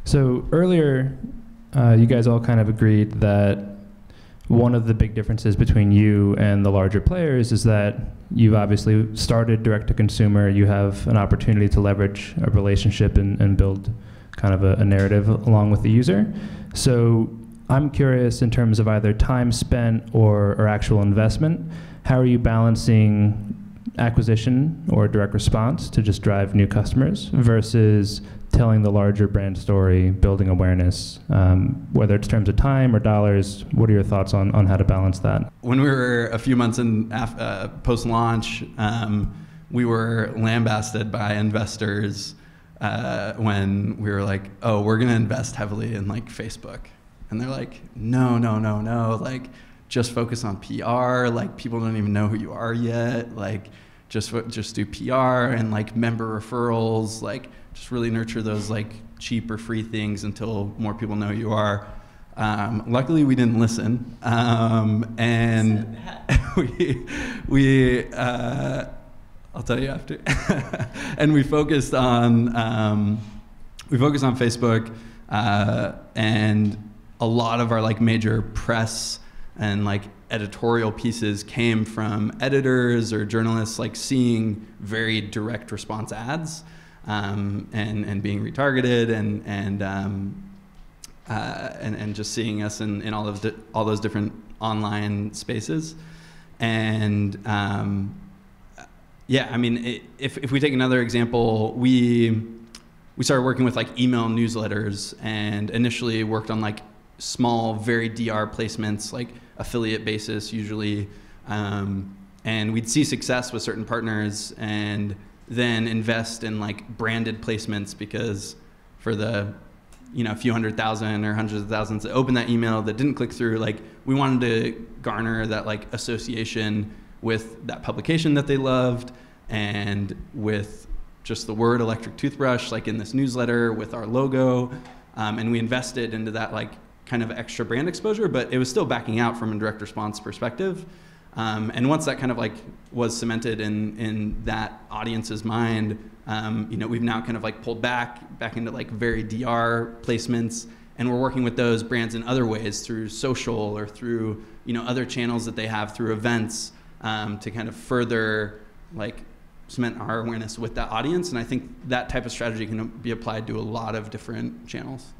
So earlier, you guys all kind of agreed that one of the big differences between you and the larger players is that you've obviously started direct to consumer. You have an opportunity to leverage a relationship and build kind of a narrative along with the user. So I'm curious, in terms of either time spent or actual investment, how are you balancing acquisition or direct response to just drive new customers versus telling the larger brand story, building awareness, whether it's in terms of time or dollars? What are your thoughts on how to balance that? When we were a few months in post-launch, we were lambasted by investors when we were like, oh, we're going to invest heavily in like Facebook. And they're like, no, like just focus on PR. Like people don't even know who you are yet. Like just do PR and like member referrals. Like just really nurture those like cheap or free things until more people know who you are. Luckily, we didn't listen, and we I'll tell you after. And we focused on Facebook, and a lot of our like major press and like editorial pieces came from editors or journalists like seeing very direct response ads, and being retargeted and just seeing us in all those different online spaces. And yeah, I mean, if we take another example, we started working with like email newsletters, and initially worked on like small, very DR placements, like affiliate basis usually, and we'd see success with certain partners and then invest in like branded placements, because for the few 100,000 or hundreds of thousands that opened that email that didn't click through, like we wanted to garner that like association with that publication that they loved, and with just the word electric toothbrush, like in this newsletter with our logo, and we invested into that like kind of extra brand exposure, but it was still backing out from a direct response perspective. And once that kind of like was cemented in that audience's mind, we've now kind of like pulled back into like very DR placements, and we're working with those brands in other ways through social or through other channels that they have through events, to kind of further like cement our awareness with that audience. And I think that type of strategy can be applied to a lot of different channels.